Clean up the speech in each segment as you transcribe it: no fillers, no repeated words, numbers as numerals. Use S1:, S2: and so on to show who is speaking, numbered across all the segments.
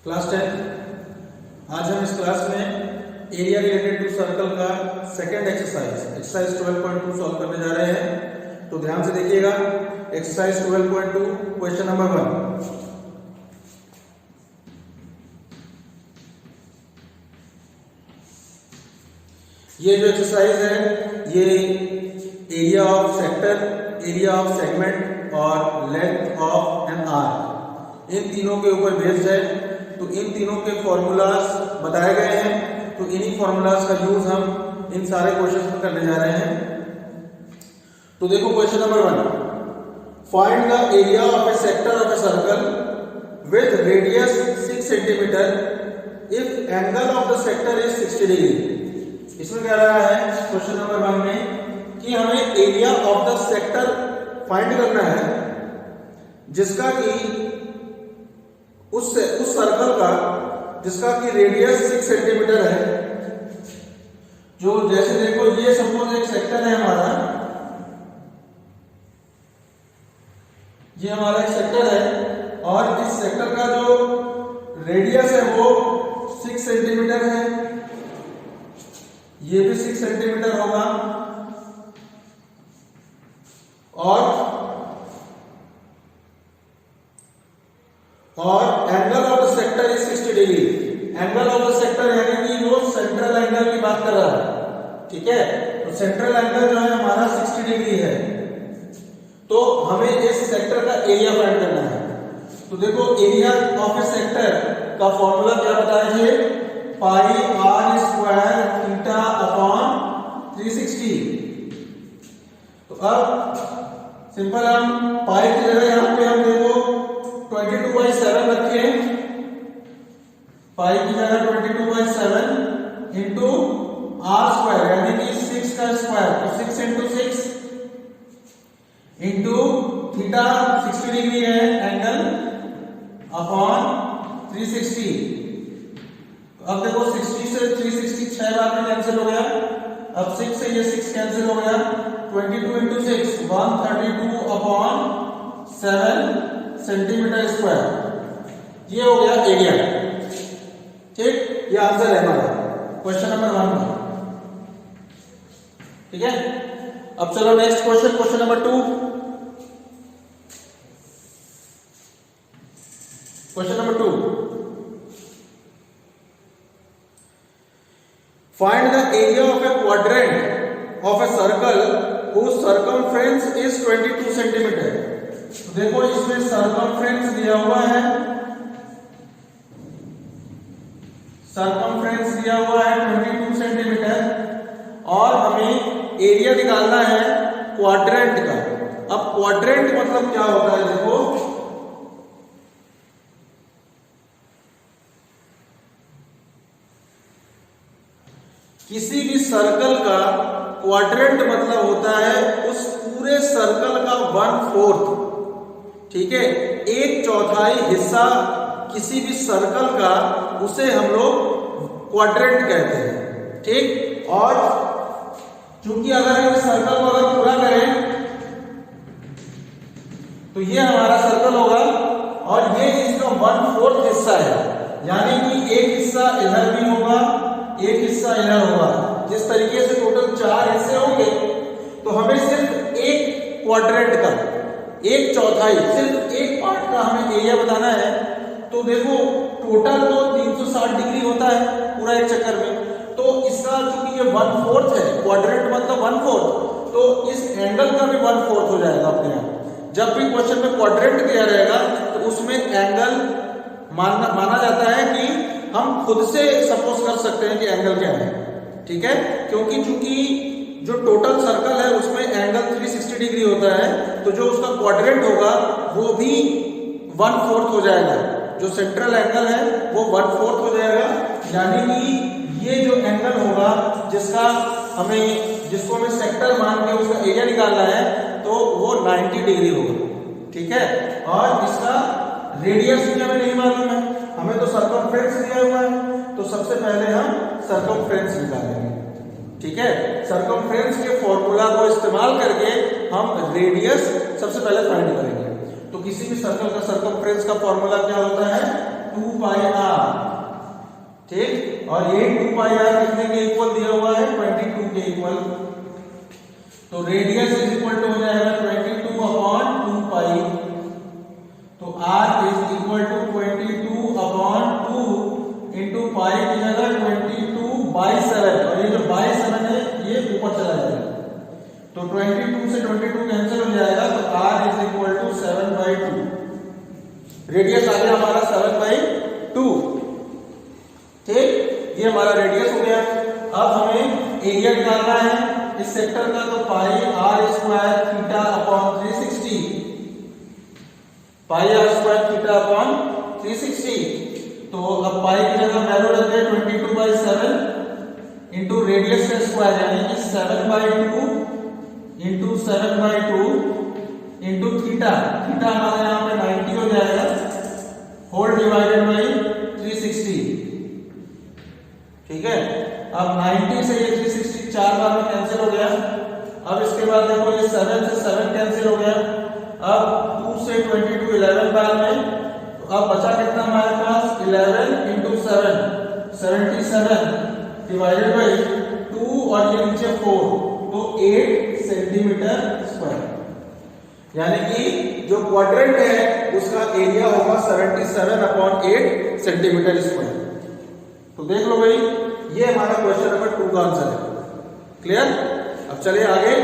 S1: Class 10 आज हम इस क्लास में एरिया रिलेटेड टू सर्कल का सेकंड एक्सरसाइज 12.2 सॉल्व करने जा रहे हैं। तो ध्यान से देखिएगा। Exercise 12.2 question number 1। ये जो एक्सरसाइज है ये area of sector, area of segment और लेंथ ऑफ एन आर्क, इन तीनों के ऊपर बेस्ड है। तो इन तीनों के फॉर्मूलाज बताए गए हैं, तो इन्हीं फॉर्मूलाज का यूज हम इन सारे क्वेश्चंस में करने जा रहे हैं। तो देखो question number 1, find the area of A sector of a circle with radius 6 centimetre if angle of the sector is 60 degree. इसमें कह रहा है क्वेश्चन नंबर 1 में कि हमें area of the sector find करना है जिसका कि उस सर्कल का जिसका कि रेडियस 6 सेंटीमीटर है। जो जैसे देखो ये सपोज एक सेक्टर है हमारा, ये हमारा एक सेक्टर है और इस सेक्टर का जो रेडियस है वो 6 सेंटीमीटर है, ये भी 6 सेंटीमीटर होगा और angle of the sector is 60 degree. Angle of the sector यानी कि वो सेंट्रल एंगल की बात कर रहा है, ठीक है। तो सेंट्रल एंगल जो है हमारा 60 डिग्री है। तो हमें इस सेक्टर का एरिया फाइंड करना है। तो देखो एरिया ऑफ ए सेक्टर का फॉर्मूला क्या बताया है, पाई आर स्क्वायर थीटा अपॉन 360। तो अब सिंपल हम पाई की जगह यहां पे हम देखो 22/7 रखिए, पाई की जगह 22/7 इंटू आर स्क्वायर यानी कि 6 का स्क्वायर, तो 6 इंटू 6 इंटू थीटा 60 डिग्री है एंगल अपॉन 360। अब देखो 60 से 360 6 बार में कैंसिल हो गया। अब 6 से ये 6 कैंसिल हो गया। 22 इंटू 6 132 अपॉन 7 सेंटीमीटर स्क्वायर। ये हो गया एरिया, ठीक। ये आंसर है हमारा क्वेश्चन नंबर 1 का, ठीक है। अब चलो next question, question number 2। Question number 2, find the area of A quadrant of a circle whose circumference is 22 centimetre. तो देखो इसमें सर्कमफ्रेंस दिया हुआ है, सर्कमफ्रेंस दिया हुआ है 22 सेंटीमीटर और हमें एरिया निकालना है क्वाड्रेंट का। अब क्वाड्रेंट मतलब क्या होता है, देखो किसी भी सर्कल का क्वाड्रेंट मतलब होता है उस पूरे सर्कल का 1/4, ठीक है। 1/4 हिस्सा किसी भी सर्कल का, उसे हम लोग क्वाड्रेंट कहते हैं, ठीक। और चूंकि अगर हम इस सर्कल को अगर पूरा करें तो ये हमारा सर्कल होगा और ये इसका 1/4 हिस्सा है, यानी कि एक हिस्सा इधर भी होगा, एक हिस्सा इधर होगा। जिस तरीके से टोटल 4 हिस्से होंगे तो हमें सिर्फ एक क्वाड्रेंट का 1/4 सिर्फ एक पार्ट का हमें एरिया बताना है। तो देखो टोटल तो 360 डिग्री होता है पूरा एक चक्कर में, तो इसका चूंकि ये 1/4 है, क्वाड्रेंट मतलब 1/4, तो इस एंगल का भी 1/4 हो जाएगा अपने यहाँ। जब भी क्वेश्चन में क्वाड्रेंट दिया रहेगा तो उसमें एंगल माना जाता है कि हम खुद से सपोज कर सकते हैं कि एंगल क्या है, ठीक है। क्योंकि चूंकि जो टोटल सर्कल है उसमें एंगल 360 डिग्री होता है, तो जो उसका क्वाड्रेंट होगा वो भी 1/4 हो जाएगा। जो सेंट्रल एंगल है वो 1/4 हो जाएगा, यानी कि ये जो एंगल होगा जिसको हमें सेक्टर मान के उसका एरिया निकालना है तो वो 90 डिग्री होगा, ठीक है। और इसका रेडियस भी हमें नहीं मालूम है, हमें तो सर्कमफ्रेंस दिया हुआ है, तो सबसे पहले हम सर्कमफ्रेंस निकालेंगे, ठीक है। सर्कमफ्रेंस के फॉर्मूला को इस्तेमाल करके हम रेडियस सबसे पहले फाइंड करेंगे। तो किसी भी सर्कल का सर्कमफ्रेंस का फॉर्मूला क्या होता है, 2 पाई r, ठीक। और ये 2 पाई r कितने के इक्वल दिया हुआ है? 22 के इक्वल। तो रेडियस इज इक्वल टू हो जाएगा 22 अपॉन 2 पाई। तो r is equal to 22 upon 2 into pi की जगह 22/7, और ये जो बाई 7 है ये ऊपर चला जाएगा। तो 22 से 22 कैंसिल हो जाएगा, तो r is equal to 7/2। Radius आ गया हमारा 7/2, ठीक। ये हमारा रेडियस हो गया। अब हमें एरिया निकालना है इस सेक्टर का, तो पाई r स्क्वायर थीटा अपॉन 360, पाई r स्क्वायर थीटा अपॉन 360। तो अब पाई की जगह वैल्यू रख दे 22/7 इंटू रेडियस का स्क्वायर, यानी कि 7/2 इंटू 7/2 इंटू थीटा। थीटा हमारे यहाँ पे 90 हो जाएगा, होल डिवाइडेड बाई 360, ठीक है। अब 90 से ये 360 4 बार में कैंसिल हो गया। अब इसके बाद देखो ये 7 से 7 कैंसिल हो गया। अब 2 से 22 11 बार में, तो अब बचा कितना हमारे पास? 11 इंटू 7 77 डिवाइडेड बाई 2 और ये नीचे 4, तो 8 सेंटीमीटर स्क्वायर। यानी कि जो क्वाड्रेंट है उसका एरिया होगा 77/8 सेंटीमीटर स्क्वायर। तो देख लो भाई, ये हमारा क्वेश्चन नंबर 2 का आंसर है। क्लियर? अब चलिए आगे,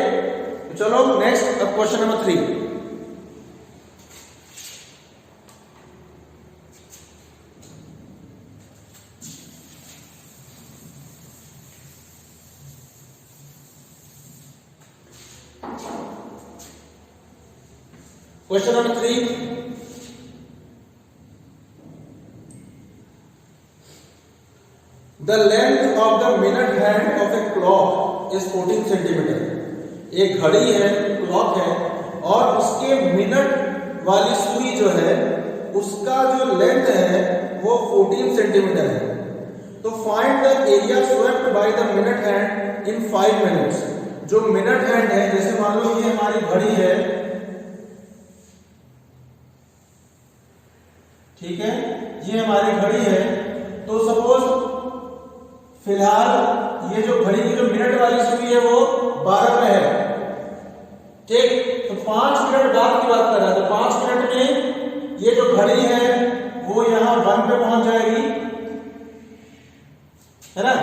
S1: तो चलो नेक्स्ट, अब question number 3। Question number 3. The length of the minute hand of a clock is 14 centimetre. एक घड़ी है, क्लॉक है, और उसके मिनट वाली सुई जो है उसका जो लेंथ है वो 14 सेंटीमीटर है। तो find the area swept by the minute hand in 5 minutes. जो मिनट हैंड है, जैसे मान लो ये हमारी घड़ी है, ठीक है, ये हमारी घड़ी है। तो सपोज फिलहाल ये जो घड़ी की जो मिनट वाली सुई है वो 12 में है, ठीक। तो 5 मिनट बाद की बात कर रहा है, तो 5 मिनट में ये जो घड़ी है वो यहां 1 पे पहुंच जाएगी, है ना।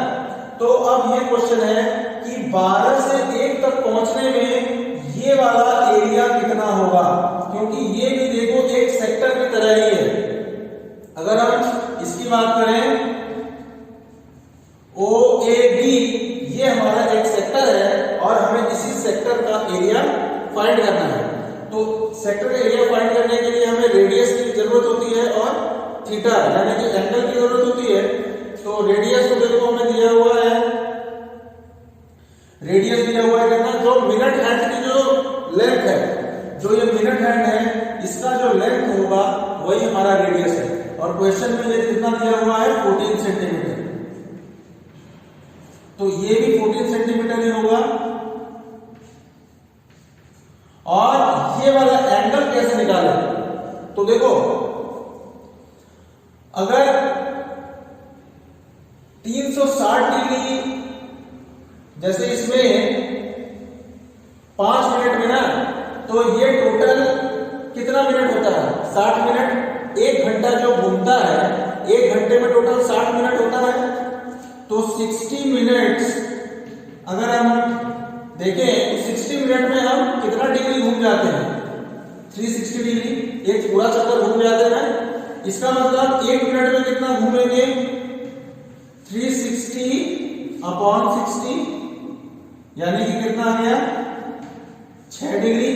S1: तो अब ये क्वेश्चन है कि 12 से 1 तक पहुंचने में ये वाला एरिया कितना होगा, क्योंकि ये भी देखो एक सेक्टर की तरह ही है। अगर हम इसकी बात करें OAB, ये हमारा एक सेक्टर है और हमें इसी सेक्टर का एरिया फाइंड करना है। तो सेक्टर का एरिया फाइंड करने के लिए हमें रेडियस की जरूरत होती है और थीटा यानी कि एंगल की जरूरत होती है। तो रेडियस को देखो हमें दिया हुआ है, रेडियस दिया हुआ है कितना, जो मिनट हैंड की जो लेंथ है, जो ये मिनट हैंड है इसका जो लेंथ होगा वही हमारा रेडियस है। और क्वेश्चन में ये कितना दिया हुआ है? 14 सेंटीमीटर। तो ये भी 14 सेंटीमीटर ही होगा। और ये वाला एंगल कैसे निकाले? तो देखो, अगर 360 डिग्री, जैसे इसमें 5 मिनट में ना, तो ये टोटल कितना मिनट होता है? 60 मिनट। 1 घंटा जो घूमता है, 1 घंटे में टोटल 60 मिनट होता है। तो 60 मिनट्स अगर हम देखें तो 60 मिनट में हम कितना डिग्री घूम जाते हैं? 360 डिग्री, एक पूरा चक्कर घूम जाते हैं। इसका मतलब 1 मिनट में कितना घूमेंगे? 360/60, यानी कि कितना आ गया? 6 डिग्री,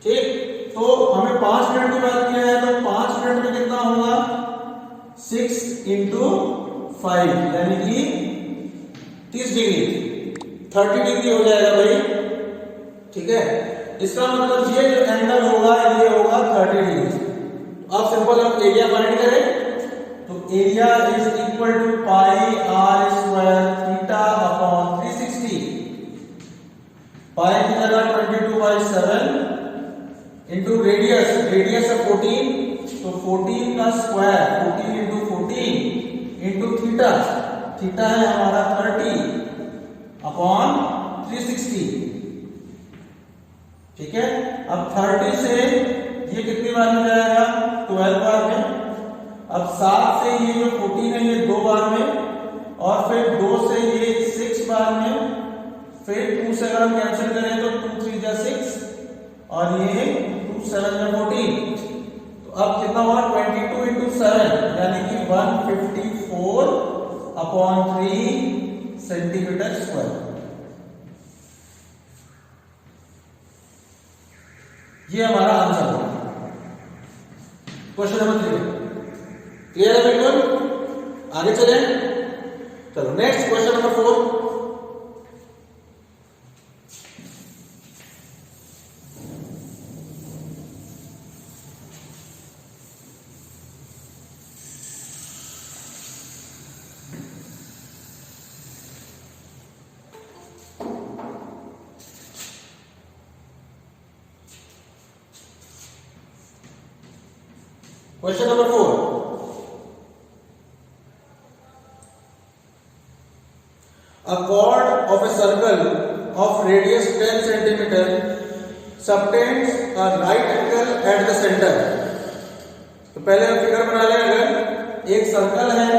S1: ठीक। तो हमें 5 मिनट की बात किया है, तो 5 मिनट में कितना होगा? 6 × 5 यानी कि 30 डिग्री, 30 डिग्री हो जाएगा भाई, ठीक है। इसका मतलब ये जो एंगल होगा ये होगा 30 डिग्री। तो अब सिंपल हम एरिया फाइंड करें, तो area is equal to pi r square theta upon 360। Pi की जगह 22/7 इंटू रेडियस, रेडियस है 14 तो 14 का square 14 into 14 into theta, theta है हमारा 30 अपॉन 360। ठीक है, अब 30 से ये कितनी बार में जाएगा, 12 बार में। अब 7 से ये जो 14 है ये 2 बार में, और फिर 2 से ये 6 बार में, फिर 2 से अगर हम कैंसिल करें तो 2 3 जा 6 और ये 2 7 जा 14। तो अब कितना हुआ 22 इंटू 7 यानी कि 154 अपॉन 3 सेंटीमीटर स्क्वायर। ये हमारा आंसर है क्वेश्चन नंबर 3। क्लियर है बिल्कुल, आगे चले। चलो next question number 4। Question number 4. A chord of a circle of radius 10 centimeter subtends a right angle at the center. तो पहले हम फिगर बना लें। अगर एक सर्कल है,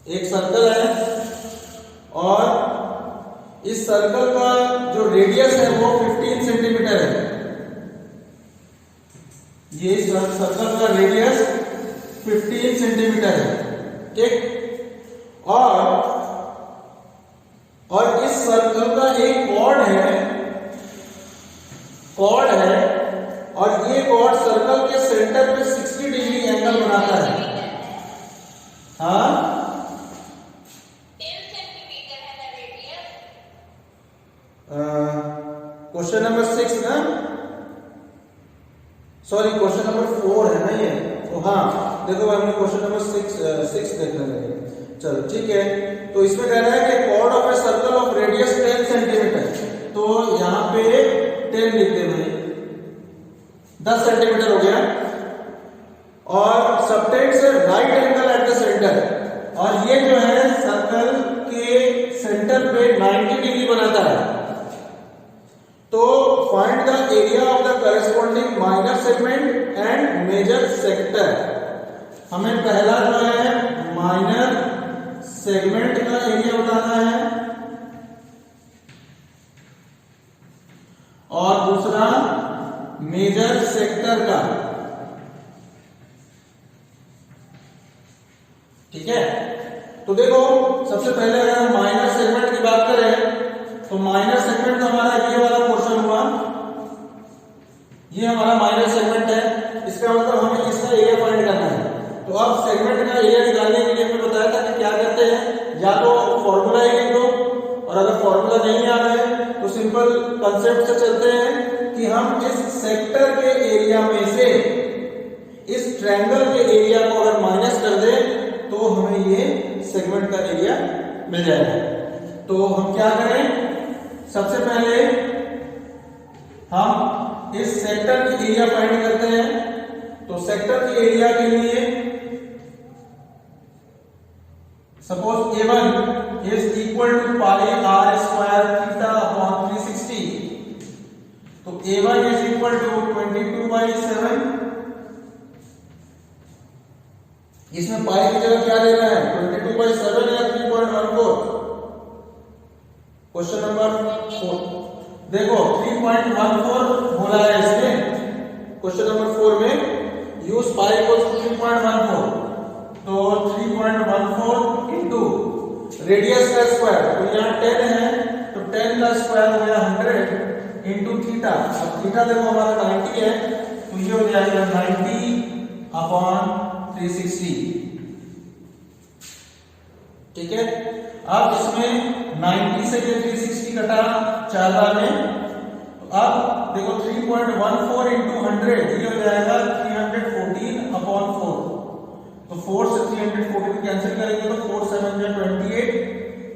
S1: एक सर्कल है और इस सर्कल का जो रेडियस है वो 15 सेंटीमीटर है। ये सर्कल का रेडियस 15 सेंटीमीटर है, ठीक। और इस सर्कल का एक कॉर्ड है, और ये कॉर्ड सर्कल के सेंटर पे 60 डिग्री एंगल बनाता है। हाँ, क्वेश्चन नंबर 6 ना, सॉरी क्वेश्चन नंबर 4 है ना ये। तो हाँ देखो हमने क्वेश्चन नंबर 6 देखने लगे। चलो ठीक है, तो इसमें कह रहा है कि chord of a circle of radius 10 centimetre. तो यहाँ पे 10 लिख देंगे, 10 सेंटीमीटर हो गया। और subtends right angle at the centre, और ये जो है सर्कल के सेंटर पे 90 डिग्री बनाता है। तो find the area of the corresponding minor segment and major sector. हमें पहला जो है माइनर सेगमेंट का एरिया बताना है और दूसरा मेजर सेक्टर का। ठीक है, तो देखो सबसे पहले अगर हम माइनर सेगमेंट की बात करें तो माइनर सेगमेंट हमारा ये वाला पोर्शन हुआ, ये हमारा माइनर सेगमेंट है। इसका मतलब हमें इसका एरिया फाइंड करना है। तो अब सेगमेंट का एरिया निकालने के लिए हमने बताया था कि क्या करते हैं, या तो फॉर्मूला ही लिख दो, और अगर फॉर्मूला नहीं आ रहा है तो सिंपल कंसेप्ट से चलते हैं कि हम इस सेक्टर के एरिया में से इस ट्रायंगल के एरिया को अगर माइनस कर दें तो हमें ये सेगमेंट का एरिया मिल जाएगा। तो हम क्या करें, सबसे पहले हम इस सेक्टर की एरिया फाइंड करते हैं। तो सेक्टर की एरिया के लिए suppose A1 is equal to pi r square theta upon 360। तो A1 इज इक्वल टू 22/7। इसमें पाई की जगह क्या लेना है, 22/7 या 3.14। क्वेश्चन नंबर 4 देखो 3.14 बोला है इसमें। क्वेश्चन नंबर 4 में यूज पाई इक्वल्स टू 3.14। तो 3.14 इनटू रेडियस का स्क्वायर, तो यहाँ 10 है तो 10 का स्क्वायर हो गया 100 इनटू थीटा। अब थीटा देखो हमारा 90 है तो ये हो जाएगा 90 अपॉन 360। ठीक है, अब इसमें 90 से ये 360 कटा 4 बार में। तो अब देखो 3.14 इंटू 100 ये हो जाएगा 314 अपॉन 4। तो 4 से 314 को कैंसिल करेंगे तो 4 7 जा 28,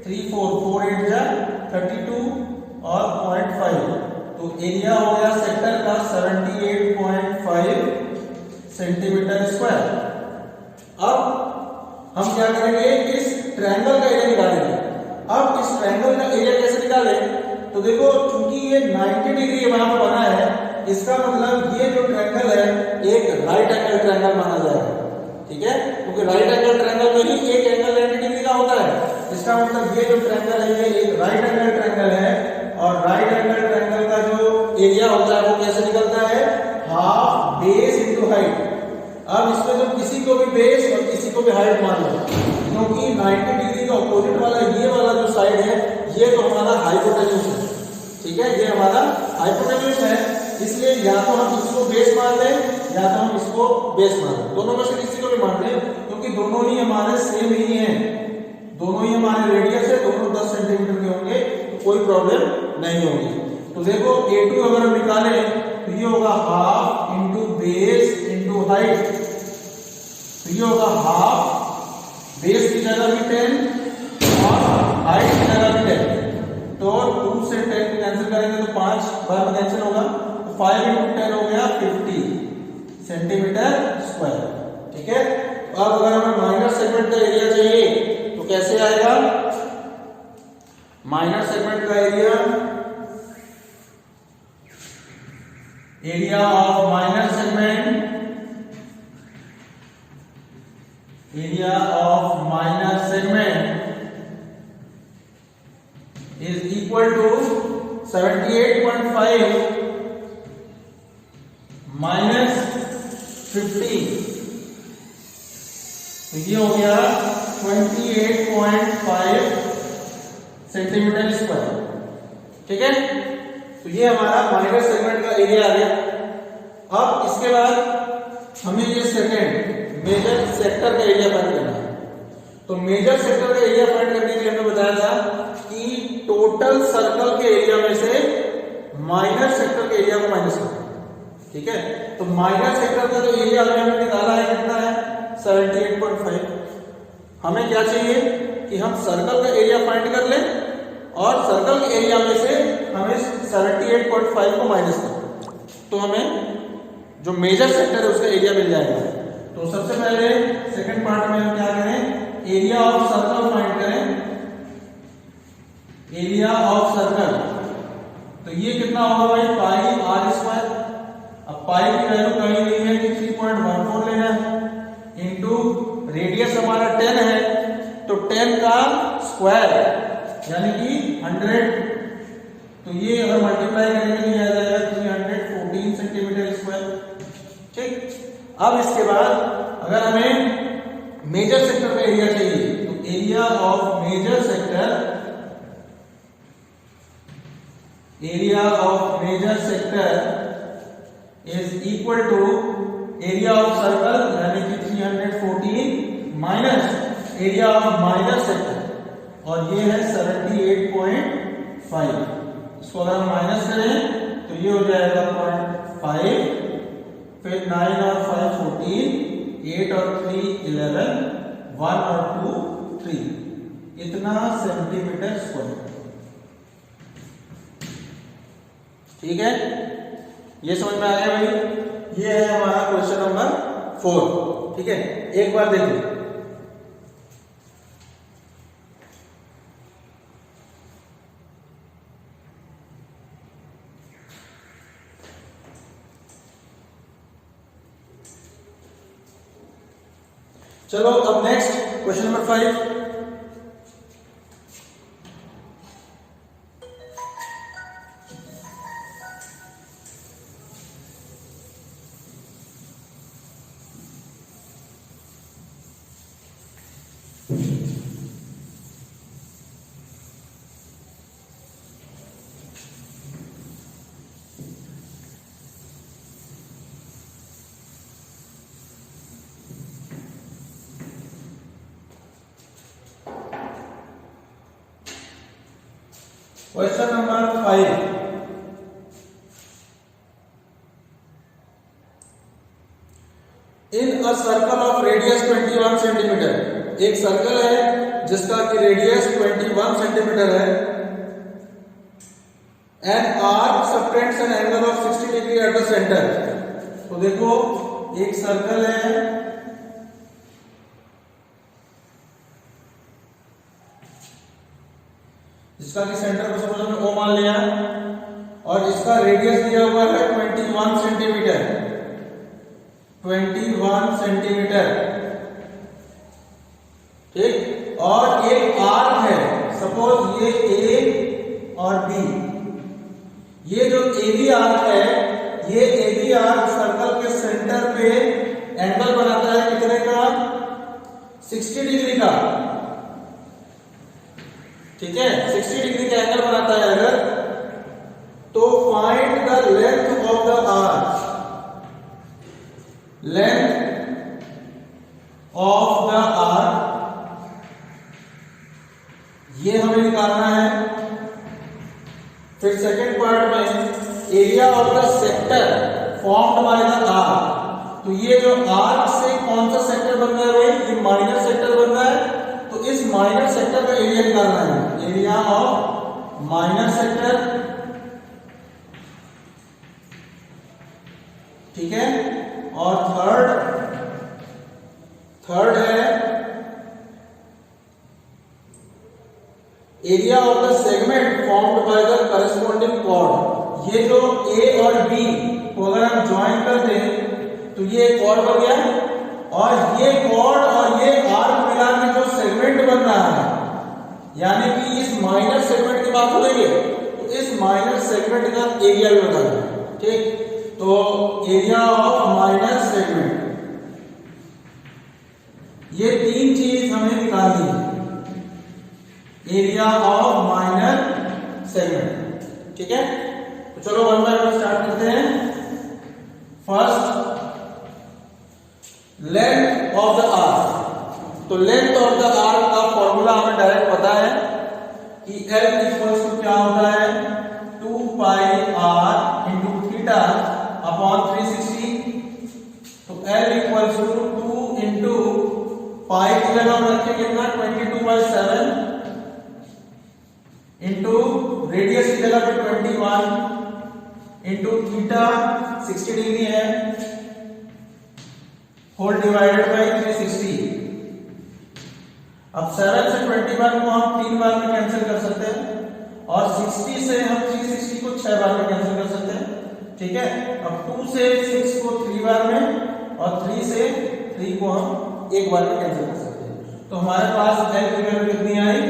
S1: 3 4 4 8 जा 32 और 0.5 एरिया हो गया सेक्टर का 78.5 सेंटीमीटर स्क्वायर। अब हम क्या करेंगे, इस ट्रायंगल का एरिया निकालेंगे। अब इस ट्रायंगल का एरिया कैसे निकालें, तो देखो चूंकि ये 90 डिग्री वहां पर बना है, इसका मतलब ये जो ट्रायंगल है एक राइट एंगल ट्रायंगल माना जाएगा, ठीक है, क्योंकि राइट एंगल ट्रायंगल में ही एक एंगल 90 डिग्री का होता है। इसका मतलब ये जो ट्रायंगल है ये एक राइट एंगल ट्रायंगल है, और राइट एंगल ट्रायंगल का जो एरिया होता है वो कैसे निकलता है, हाफ बेस इनटू हाइट। अब इसमें जो किसी को भी बेस और किसी को भी हाइट मान लो, क्योंकि 90 डिग्री का ऑपोजिट वाला ये वाला जो साइड है ये तो हमारा हाइपोटेन्यूज है, ठीक है, ये हमारा हाइपोटेन्यूज है, इसलिए या तो हम इसको बेस मान लें या तो हम इसको बेस मान लें, दोनों में से किसी को भी मान लें, क्योंकि दोनों ही हमारे सेम ही हैं, दोनों ही हमारे रेडियस है, दोनों 10 सेंटीमीटर के होंगे, तो कोई प्रॉब्लम नहीं होगी। तो देखो A2 अगर हम निकालें तो ये होगा half into base into height, तो ये होगा हाफ, बेस की जगह भी 10 और हाइट की जगह भी 10, तो 2 से 10 कैंसिल करेंगे तो 5 बार में कैंसिल होगा, तो 5 इंटू 10 हो गया 50 सेंटीमीटर स्क्वायर, ठीक है। तो अब अगर हमें माइनर सेगमेंट का एरिया चाहिए तो कैसे आएगा, माइनर सेगमेंट का area of minor segment, area of minor segment is equal to 78.5 minus 50, तो ये हो गया 28.5 सेंटीमीटर स्क्वायर, ठीक है। तो ये हमारा माइनर सेगमेंट का एरिया आ गया। अब इसके बाद हमें ये सेकंड मेजर सेक्टर का एरिया फाइंड करना है। तो मेजर सेक्टर का एरिया फाइंड करने के लिए हमने बताया था कि टोटल सर्कल के एरिया में से माइनर सेक्टर के एरिया को माइनस करना, ठीक है। तो माइनर सेक्टर का जो एरिया हमने निकाला है कितना है, 78.5। हमें क्या चाहिए कि हम सर्कल का एरिया फाइंड कर लें और सर्कल के एरिया में से हमें 78.5 को माइनस करना, तो हमें जो मेजर सेक्टर है उसका एरिया मिल जाएगा। तो सबसे पहले सेकंड पार्ट में हम क्या करें, एरिया ऑफ सर्कल फाइंड करें, एरिया ऑफ सर्कल, तो ये कितना होगा भाई, पाई आर स्क्वायर। अब पाई की वैल्यू कहीं नहीं है कि 3.14 लेना है, इंटू रेडियस हमारा 10 है, तो 10 का स्क्वायर यानी कि 100, तो ये अगर मल्टीप्लाई करेंगे तो ये आ जाएगा 314 सेंटीमीटर स्क्वायर, ठीक। अब इसके बाद अगर हमें मेजर सेक्टर का एरिया चाहिए तो area of major sector, area of major sector is equal to area of circle यानी कि 314 minus area of minor sector, और ये है 78.5। इसको अगर हम माइनस करें तो ये हो जाएगा 0.5, फिर 9 और 5 14, 8 और 3 11, 1 और 2 3, इतना सेंटीमीटर स्क्वायर, ठीक है। ये समझ में आ गया भाई, ये है हमारा क्वेश्चन नंबर 4, ठीक है। एक बार देखिए, चलो अब next question number 5। Question number 5. In a circle of radius 21 centimetre, एक सर्कल है जिसका कि रेडियस 21 सेंटीमीटर है, An arc subtends an angle of 60 degree at the center. तो देखो एक सर्कल है, जिसका कि सेंटर को सपोज हमने O मान लिया, और इसका रेडियस दिया हुआ है 21 सेंटीमीटर, 21 सेंटीमीटर, ठीक। और एक आर्क है, सपोज ये A और B, ये जो AB आर्क है, ये AB आर्क सर्कल के सेंटर पे एंगल बनाता है कितने का, 60 डिग्री का, ठीक है, 60 डिग्री का एंगल बनाता है अगर, तो find the length of the arc, length of the arc, ये हमें निकालना है। फिर सेकंड पार्ट में area of the sector formed by the arc, तो ये जो आर्क से कौन सा सेक्टर बन रहा है भाई, ये माइनर सेक्टर बन रहा है, तो इस माइनर सेक्टर का एरिया निकालना है, एरिया ऑफ माइनर सेक्टर, ठीक है। और थर्ड है area of the segment formed by the corresponding chord, ये जो A और B को अगर हम ज्वाइन कर दें तो ये कॉर्ड बन गया, और ये कॉर्ड और ये आर्क मिला के जो सेगमेंट बन रहा है, यानी कि इस माइनर सेगमेंट की बात हो रही है, तो इस माइनर सेगमेंट का एरिया भी बता दें, ठीक। तो एरिया ऑफ माइनर सेगमेंट, ये तीन चीज हमें निकालनी है, एरिया ऑफ माइनर सेगमेंट, ठीक है। तो चलो वन बाय वन स्टार्ट करते हैं। First, length of the arc, तो लेंथ ऑफ द आर्क का फॉर्मूला हमें डायरेक्ट पता है कि L इक्वल्स टू क्या होता है, 2 pi r into theta upon 360, तो L equals to 2 into pi की जगह हम रखें कितना, 22/7 इंटू रेडियस की जगह पे 21 इंटू थीटा 60 डिग्री है, होल डिवाइडेड बाय 360। अब 7 से 21 को हम 3 बार में कैंसिल कर सकते हैं, और 60 से हम 360 को 6 बार में कैंसिल कर सकते हैं, ठीक है। अब 2 से 6 को 3 बार में, और 3 से 3 को हम 1 बार में कैंसिल कर सकते हैं, तो हमारे पास L की वैल्यू कितनी आई,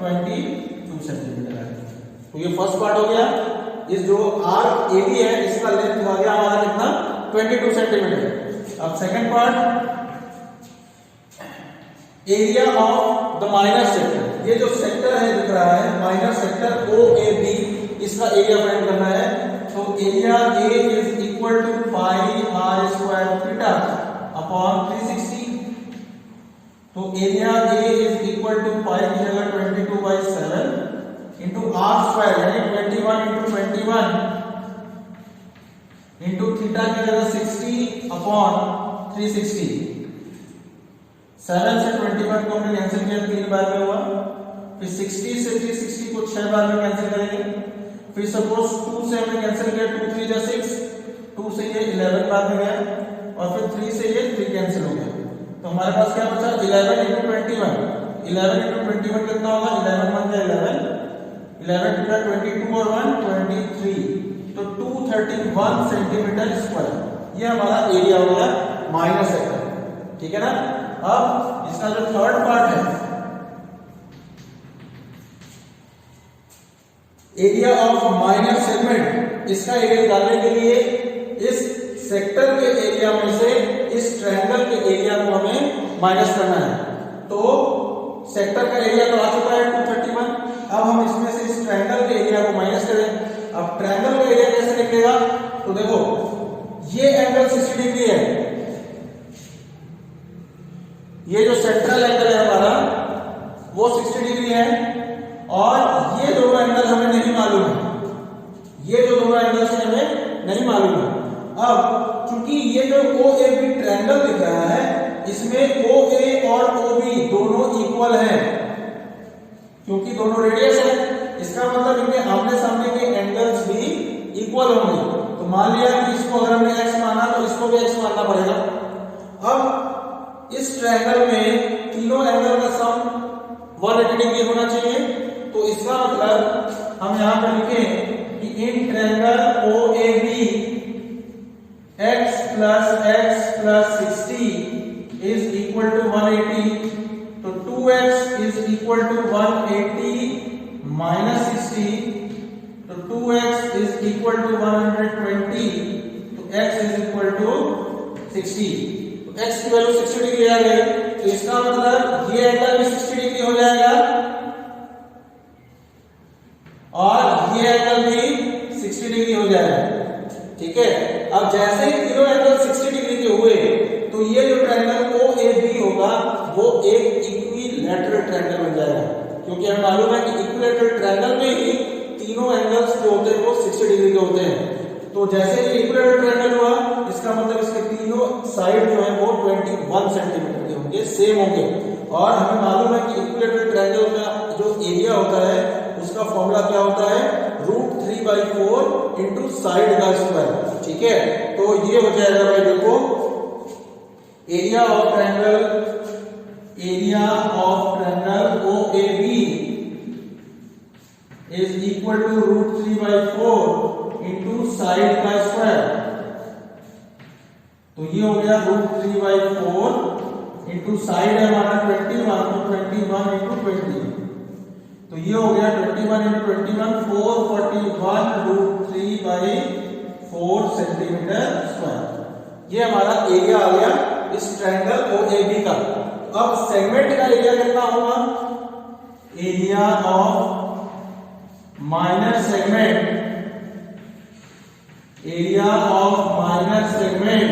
S1: 22 सेंटीमीटर है। तो ये फर्स्ट पार्ट हो गया। इस जो आर्क AB है, इसका लेंथ हो गया हमारा कितना, 22 सेंटीमीटर। अब second part, area of the minor sector, ये जो सेक्टर है दिख रहा है माइनर सेक्टर OAB, इसका एरिया फाइंड करना है। तो area A is equal to pi r square theta upon 360, तो area A is equal to pi की जगह 22/7 इंटू r स्क्वायर, यानी 21 इंटू 21 इंटू थीटा की जगह 60 अपॉन 360। 7 से 21 को हमने कैंसिल किया, 3 बार में हुआ, फिर 60 से 360 को 6 बार में कैंसिल करेंगे, फिर सपोज 2 से हमने कैंसिल किया, 2 3 जा 6, 2 से ये 11 बार में गया, और फिर 3 से ये 3 कैंसिल हो गया, तो हमारे पास क्या बचा, 11 इंटू 21, 11 इंटू 21 कितना होगा, 11 बन गया 11, 11 टू 22 और 1 23, तो 231 सेंटीमीटर स्क्वायर, ये हमारा एरिया हो गया माइनर सेक्टर, ठीक है ना। अब इसका जो थर्ड पार्ट है, एरिया ऑफ माइनर सेगमेंट, इसका एरिया निकालने के लिए इस सेक्टर के एरिया में से इस ट्रायंगल के एरिया को हमें माइनस करना है। तो सेक्टर का एरिया तो आ चुका है 231, अब हम इसमें से इस ट्रायंगल के एरिया को माइनस करें। अब ट्रायंगल का एरिया कैसे निकलेगा, तो देखो ये एंगल 60 डिग्री है, ये जो सेंट्रल एंगल है हमारा वो 60 डिग्री है, और ये दोनों एंगल हमें नहीं मालूम है, ये जो दोनों एंगल से हमें नहीं मालूम है। अब चूंकि ये जो OAB ट्रायंगल दिख रहा है, इसमें OA और OB दोनों इक्वल हैं, क्योंकि दोनों रेडियस है, इसका मतलब इनके आमने सामने के एंगल्स भी इक्वल होंगे। तो मान लिया कि इसको अगर हमने x माना तो इसको भी x मानना पड़ेगा। अब इस ट्रायंगल में तीनों एंगल का सम 180 डिग्री होना चाहिए। तो इसका मतलब हम यहां पर लिखें कि in triangle OAB x plus 60 is equal to 180, तो 2x is equal to 180 minus 60, तो 2x is equal to 120, तो x is equal to 60। तो x की वैल्यू 60 डिग्री आ गई, तो इसका मतलब ये एंगल भी 60 डिग्री हो जाएगा और ये एंगल भी 60 डिग्री हो जाएगा। ठीक है, अब जैसे ही तीनों एंगल 60 डिग्री के हुए तो ये जो ट्रायंगल OAB होगा वो एक इक्विलैटरल ट्रायंगल बन जाएगा, क्योंकि हमें मालूम है कि इक्विलैटरल ट्रायंगल में ही तीनों एंगल्स जो होते हैं वो 60 डिग्री के होते हैं। तो जैसे ही इक्विलैटरल ट्रायंगल हुआ इसका मतलब इसके तीनों साइड जो है वो 21 सेंटीमीटर के होंगे, सेम होंगे। और हमें मालूम है कि इक्विलैटरल ट्रायंगल का जो एरिया होता है उसका फॉर्मूला क्या होता है, √3/4 इंटू साइड का स्क्वायर। ठीक है, तो ये हो जाएगा भाई, देखो area of triangle OAB is equal to √3/4 into side का स्क्वायर। तो ये हो गया √3/4 इंटू साइड है हमारा 21, तो 21 इंटू 20, तो ये हो गया 21 इंटू 21 441 √3/4 सेंटीमीटर स्क्वायर। ये हमारा एरिया आ गया इस ट्रायंगल OAB का। अब सेगमेंट का एरिया कितना होगा, area of minor segment, area of minor segment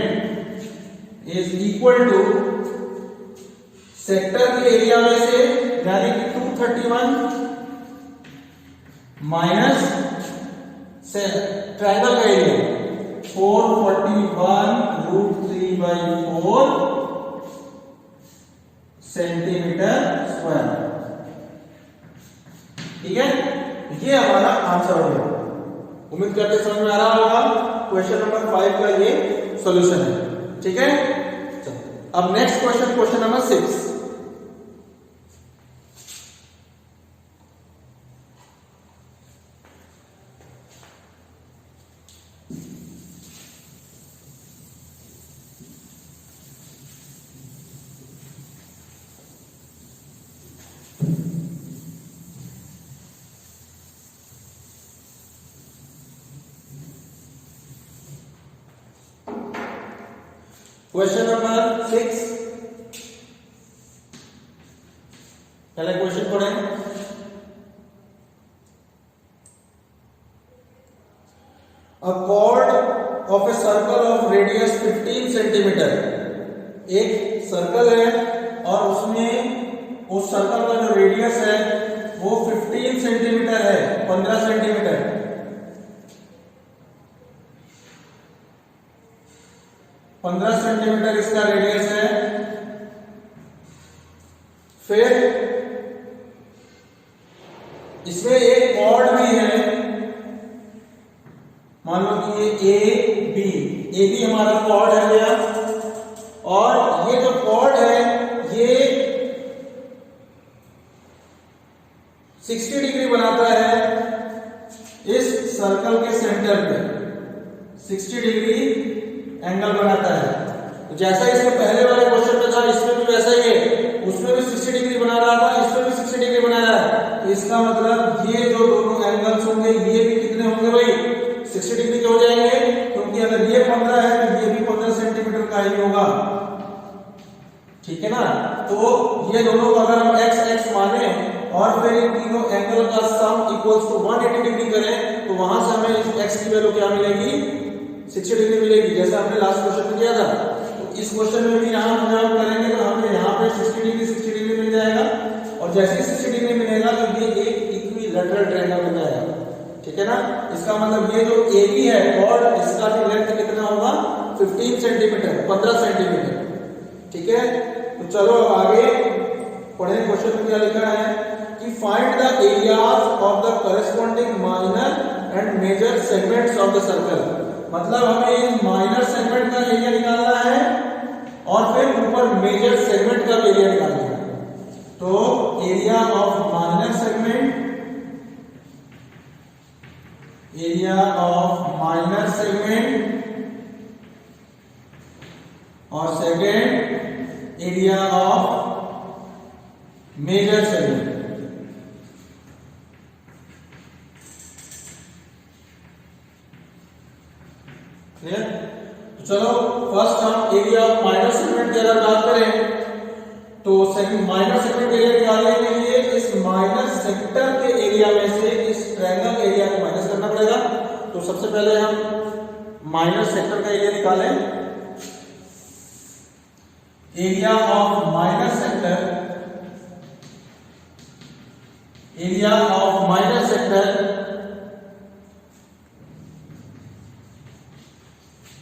S1: is equal to sector के एरिया में से यानी कि 231 माइनस ट्रायंगल का एरिया 441 √3/4 सेंटीमीटर स्क्वायर। ठीक है, ये हमारा आंसर हो गया। उम्मीद करते समझ में आ रहा होगा। क्वेश्चन नंबर 5 का ये सॉल्यूशन है। ठीक है, अब next question number 6। Question number 6, पहले क्वेश्चन पढ़ें। A chord of a circle of radius 15 centimetre, एक सर्कल है और उसमें उस सर्कल का जो रेडियस है वो 15 सेंटीमीटर है, 15 सेंटीमीटर। 15 सेंटीमीटर इसका रेडियस है। फिर इसमें एक कॉर्ड भी है, मान लो कि ये ए बी हमारा कॉर्ड है भैया, और ये जो कॉर्ड है ये 60 डिग्री बनाता है इस सर्कल के सेंटर पे, 60 डिग्री एंगल बनाता है। तो जैसा इसके पहले वाले क्वेश्चन में था इसमें भी वैसा ही है, उसमें भी 60 डिग्री बना रहा था, इसमें भी 60 डिग्री बना रहा है। तो इसका मतलब ये जो दोनों एंगल्स होंगे ये भी कितने होंगे भाई, 60 डिग्री के हो जाएंगे, क्योंकि अगर ये 15 है तो ये भी 15 सेंटीमीटर का ही होगा। ठीक है ना, तो ये दोनों को अगर हम x माने और फिर इन तीनों एंगल का सम इक्वल्स टू 180 डिग्री करें तो वहां से हमें इस x की वैल्यू क्या मिलेगी, 60 डिग्री मिलेगी, जैसा हमने लास्ट क्वेश्चन में किया था। तो इस क्वेश्चन में भी यहां हम करेंगे तो हमें यहां पे 60 डिग्री मिल जाएगा, और जैसे ही 60 डिग्री मिलेगा तो ये एक इक्विलैटरल ट्रायंगल बन जाएगा। ठीक है ना, इसका मतलब ये जो AB है और इसका जो लेंथ कितना होगा, 15 सेंटीमीटर, 15 सेंटीमीटर। ठीक है, तो चलो अब आगे पढ़े क्वेश्चन में क्या लिखा है कि find the areas of the corresponding minor and major segments of the circle. मतलब हमें इस माइनर सेगमेंट का एरिया निकालना है और फिर ऊपर मेजर सेगमेंट का एरिया निकालना है। तो area of minor segment, area of minor segment और second area of major segment. Clear? तो चलो फर्स्ट हम एरिया ऑफ माइनर सेगमेंट की अगर बात करें तो माइनर सेगमेंट एरिया निकालने के लिए इस माइनर सेक्टर के एरिया में से इस ट्रायंगल एरिया को माइनस करना पड़ेगा। तो सबसे पहले हम माइनर सेक्टर का एरिया निकालें। Area of minor sector, area of minor sector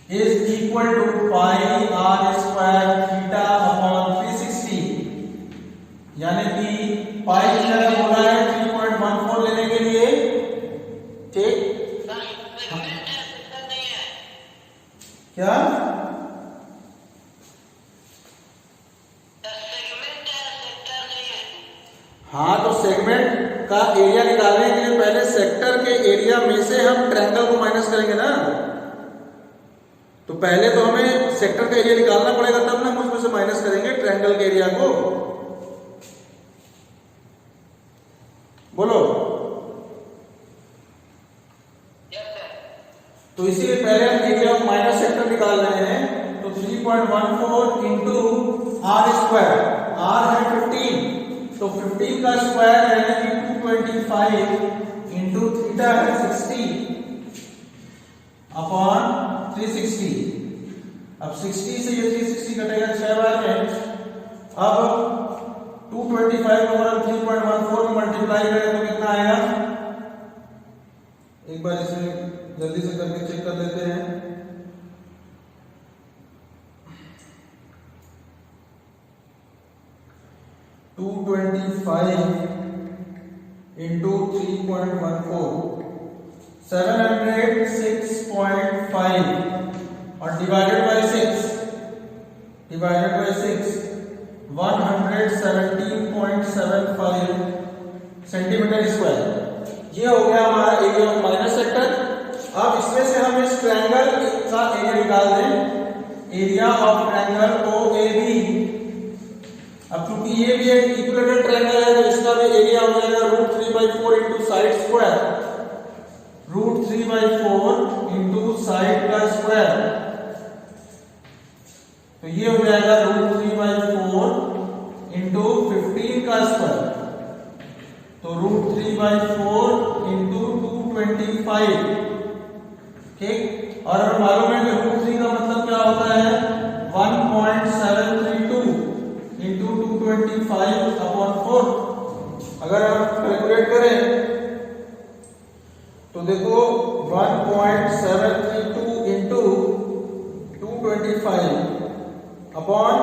S1: is equal to pi r square theta upon 360, यानी कि पाई की जगह बोला है 3.14 लेने के लिए। ठीक, क्या हाँ, तो सेगमेंट का एरिया निकालने के लिए पहले सेक्टर के एरिया में से हम ट्रायंगल को माइनस करेंगे ना। तो पहले तो हमें सेक्टर का एरिया निकालना पड़ेगा, तब ना हम उसमें से माइनस करेंगे ट्रायंगल के एरिया को। बोलो। तो इसीलिए पहले हम एरिया ऑफ माइनर सेक्टर निकाल रहे हैं। तो 3.14 इंटू आर स्क्वायर, आर है 15, तो 15 का स्क्वायर यानी कि 225 इंटू थीटा है 60 अपॉन 360। अब 60 से ये 360 कटेगा 6 बार में। अब 225 को अगर 3.14 में मल्टीप्लाई करें तो कितना आएगा? एक बार इसे जल्दी से करके चेक कर लेते हैं। टू 25 इंटू 3.14 706.5 और डिवाइडेड बाय 6 117.75 सेंटीमीटर स्क्वायर। ये हो गया हमारा एरिया ऑफ माइनर सेक्टर। अब इसमें से हम इस ट्रायंगल का एरिया निकाल दें। Area of triangle OAB। अब क्योंकि ये भी एक इक्विलेटरल ट्रायंगल है तो इसका भी एरिया हो जाएगा √3/4 into side square, √3/4 into side का स्क्वायर। तो ये हो जाएगा √3/4 इंटू 15 का स्क्वायर, तो √3/4 इंटू 225। ठीक, और हमें मालूम है कि √3 का मतलब क्या होता है 1.732 इंटू 225/4। अगर आप कैलकुलेट करें तो देखो 1.732 इंटू 225/4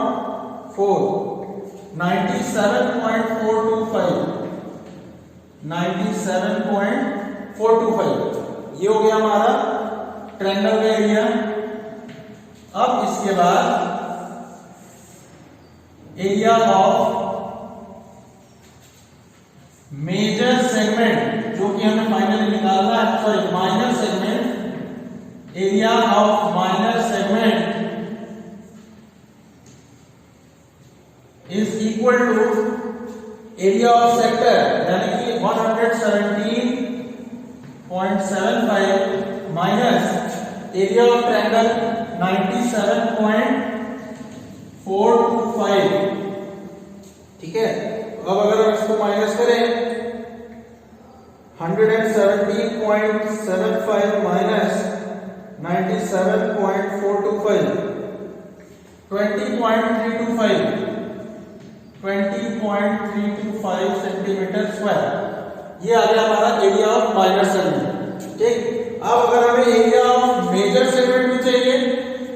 S1: 97.425 ये हो गया हमारा ट्रायंगल का एरिया। अब इसके बाद एरिया ऑफ मेजर सेगमेंट जो कि हमें फाइनली निकालना है, sorry minor segment, area of minor segment is equal to area of sector यानी कि 117.75 माइनस एरिया ऑफ ट्रायंगल 97.425। ठीक है, अब अगर हम इसको माइनस करें 117.75 माइनस 97.425 20.325 सेंटीमीटर स्क्वायर। ये आ गया हमारा एरिया ऑफ माइनर सेगमेंट। ठीक, अब अगर हमें एरिया ऑफ मेजर सेगमेंट भी चाहिए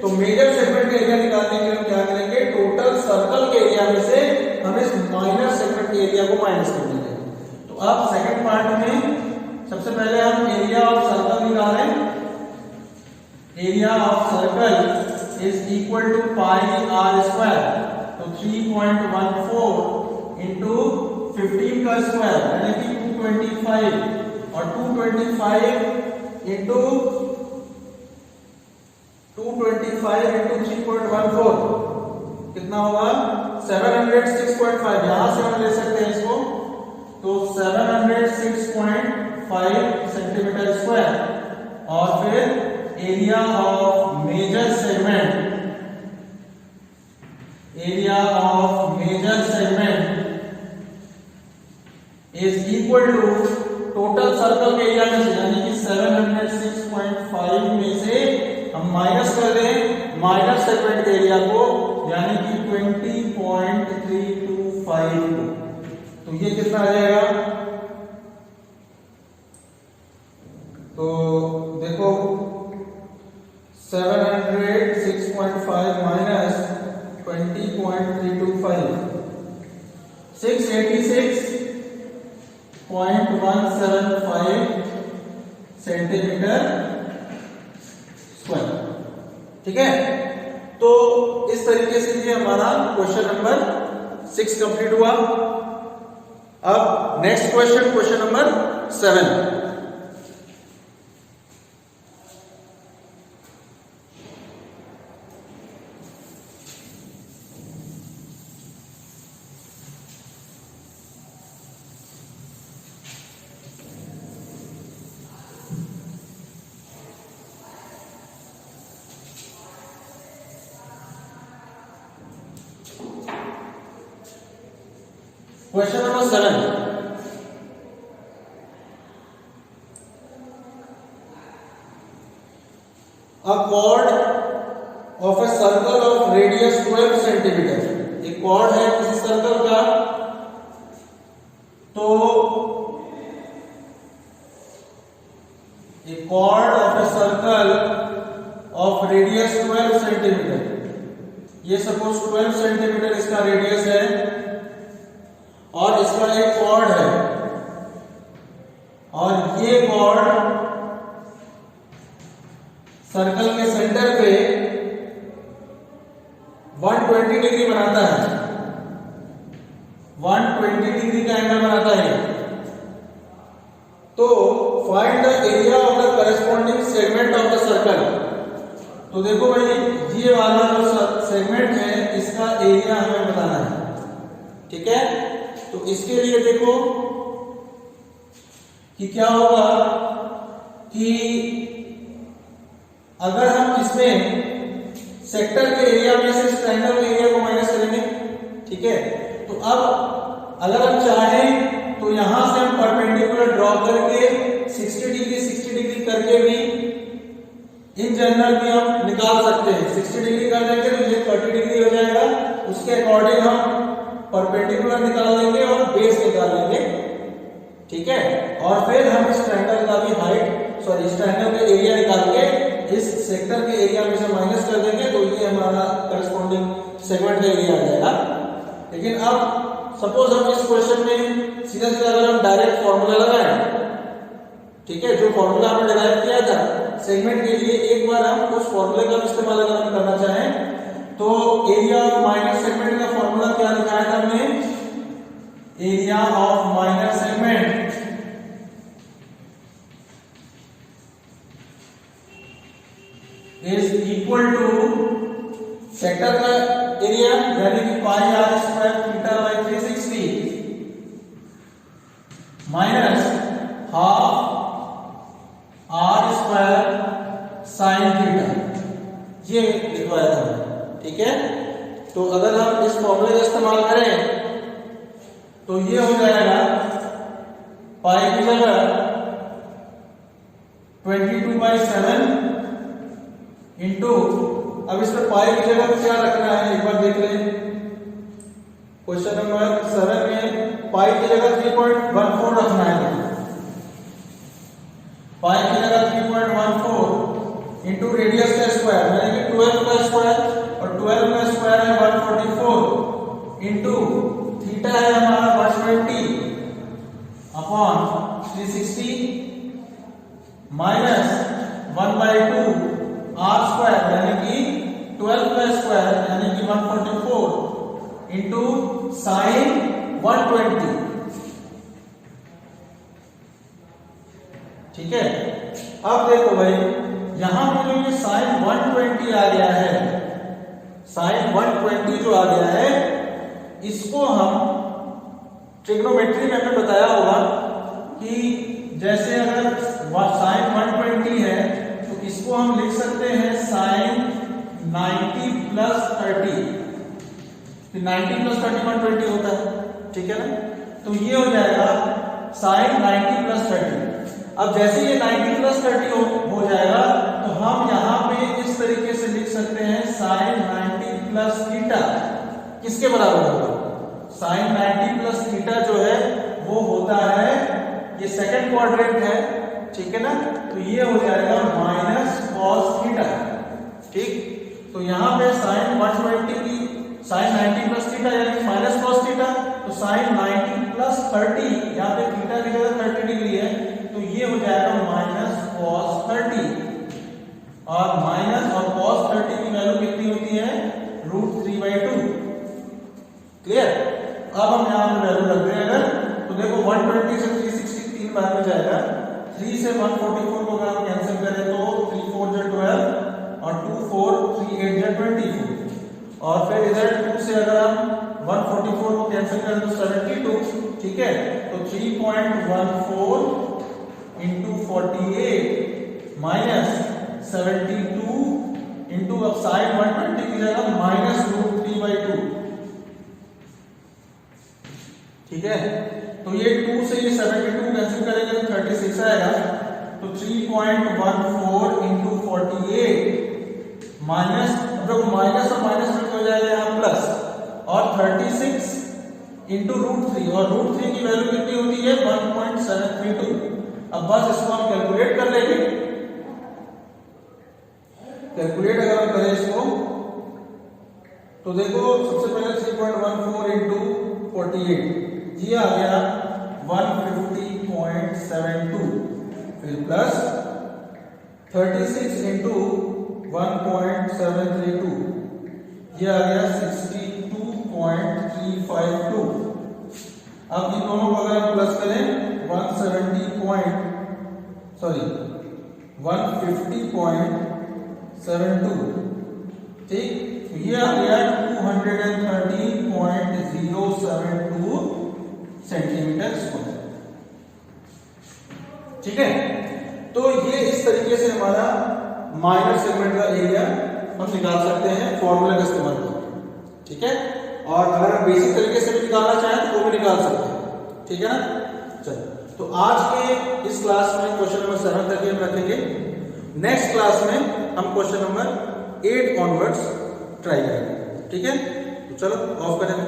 S1: तो मेजर सेगमेंट का एरिया निकालने के लिए हम क्या करेंगे, टोटल सर्कल के एरिया में से हम इस माइनर सेगमेंट एरिया को माइनस कर देंगे। तो अब सेकंड पार्ट में सबसे पहले हम एरिया ऑफ सर्कल निकाल रहे हैं। Area of circle is equal to pi R square, तो 3.14 इंटू 15 का स्क्वायर यानी कि 225, और 225 इंटू 3.14 कितना होगा 706.5। यहां से हम ले सकते हैं इसको, तो 706.5 सेंटीमीटर स्क्वायर। और फिर area of major segment is equal to total circle के एरिया में से, यानी कि 706.5 में से हम माइनस कर दें माइनर सेगमेंट के एरिया को, यानी कि 20.325 को। तो ये कितना आ जाएगा, तो देखो 706.5 माइनस 20.325 686.175 सेंटीमीटर स्क्वायर। ठीक है, तो इस तरीके से ये हमारा क्वेश्चन नंबर 6 कंप्लीट हुआ। अब next question number 7। Question number 7. A chord of a circle of radius 12 centimeter. एक chord है किसी सर्कल का, तो एक chord of a circle of radius 12 centimeter. ये सपोज 12 सेंटीमीटर इसका रेडियस है और इसका एक कॉर्ड है, और ये कॉर्ड सर्कल के सेंटर पे 120 डिग्री बनाता है, 120 डिग्री का एंगल बनाता है। तो find the area of the corresponding segment of the circle. तो देखो भाई, ये वाला जो सेगमेंट है इसका एरिया हमें बताना है। ठीक है, तो इसके लिए देखो कि क्या होगा कि अगर हम इसमें सेक्टर के एरिया में से ट्रायंगल के एरिया को माइनस करेंगे। ठीक है, तो अब अगर हम चाहें तो यहां से हम परपेंडिकुलर ड्रॉ करके 60 डिग्री करके भी इन जनरल भी हम निकाल सकते हैं। 60 डिग्री कर देंगे तो ये 30 डिग्री हो जाएगा, उसके अकॉर्डिंग हम परपेंडिकुलर निकाल लेंगे और बेस निकाल लेंगे। ठीक है, और फिर हम इस ट्रायंगल का भी इस ट्रायंगल का एरिया निकाल के इस सेक्टर के एरिया में से माइनस कर देंगे, तो ये हमारा करस्पॉन्डिंग सेगमेंट का एरिया आ जाएगा। लेकिन अब सपोज हम इस क्वेश्चन में सीधा अगर हम डायरेक्ट फॉर्मूला लगाएं, ठीक है, जो फॉर्मूला हमने डिराइव किया था सेगमेंट के लिए, एक बार हम उस फॉर्मूले का इस्तेमाल अगर हम करना चाहें तो एरिया ऑफ माइनर सेगमेंट का फॉर्मूला क्या दिखाया था हमने, area of minor segment is equal to sector का एरिया यानी कि pi R square theta by 360 minus half R square sine theta, ये लिखवाया था। ठीक है, तो अगर हम इस फॉर्मूले का इस्तेमाल करें तो ये हो जाएगा पाई की जगह 22/7 इंटू, अब इसमें पाई की जगह क्या रखना है एक बार देख लें। क्वेश्चन नंबर 7 में पाई की जगह 3.14 रखना है, पाई की जगह 3.14 इंटू रेडियस का स्क्वायर यानी कि 12 का स्क्वायर, और 12 का स्क्वायर है 144 इंटू थीटा है हमारा 120 अपॉन 360 माइनस 1/2 r स्क्वायर यानी कि 12 का स्क्वायर यानी कि 144 इंटू साइन 120। ठीक है, अब देखो भाई यहां पे जो ये साइन 120 आ गया है, साइन 120 जो आ गया है, इसको हम ट्रिग्नोमेट्री में हमने बताया होगा कि जैसे अगर साइन 120 है तो इसको हम लिख सकते हैं साइन 90 प्लस 30। 90 प्लस 30 120 होता है, ठीक है ना। तो ये हो जाएगा साइन 90 प्लस 30। अब जैसे ये 90 प्लस 30 हो जाएगा तो हम यहाँ पे इस तरीके से लिख सकते हैं साइन 90 प्लस थीटा किसके बराबर होगा, साइन 90 प्लस थीटा जो है वो होता है, ये सेकंड क्वाड्रेंट है, ठीक है ना। तो ये हो जाएगा माइनस कॉस थीटा। ठीक, तो यहाँ पे साइन 120 की साइन 90 प्लस थीटा यानी माइनस कॉस थीटा, तो साइन 90 प्लस 30 यहाँ पे थीटा की जगह 30 डिग्री है, तो ये हो जाएगा माइनस कॉस 30 और माइनस और कॉस 30 की वैल्यू कितनी होती है, √3/2। क्लियर। अब हम यहाँ पे वैल्यू रख दें अगर, तो देखो 120 से 360 3 बार में जाएगा, 3 से 144 को अगर हम कैंसिल करें तो 3 4 जो 12 और 2 4 3 8 जो 24 और फिर इधर 2 से अगर हम 144 को कैंसिल करें तो 72। ठीक है, तो 3.14 इंटू 48 माइनस 72 इंटू अब साइन 120 की जगह माइनस √3/2। ठीक है, तो ये 2 से ये 72 कैंसिल करेंगे तो 36 आएगा, तो 3.14 इंटू 48 माइनस, मतलब माइनस और माइनस में हो जाएगा यहाँ प्लस, और 36 इंटू √3 और √3 की वैल्यू कितनी होती है 1.732। अब बस इसको हम कैलकुलेट कर लेंगे। कैलकुलेट अगर हम करें इसको तो देखो सबसे पहले 3.14 इंटू 48 ये आ गया 150.72, फिर प्लस 36 इंटू 1.732 ये आ गया 62.352। अब इन दोनों को अगर हम प्लस करें 150.72, ठीक, तो ये आ गया 230.072 सेंटीमीटर स्क्वायर। ठीक है, तो ये इस तरीके से हमारा माइनर सेगमेंट का एरिया हम निकाल सकते हैं फॉर्मूला का इस्तेमाल करके। ठीक है, और अगर हम बेसिक तरीके से भी निकालना चाहें तो वो भी निकाल सकते हैं। ठीक है ना। चलो, तो आज के इस क्लास में क्वेश्चन नंबर 7 तक हम रखेंगे। नेक्स्ट क्लास में हम क्वेश्चन नंबर 8 ऑनवर्ड्स ट्राई करेंगे। ठीक है, तो चलो ऑफ करें।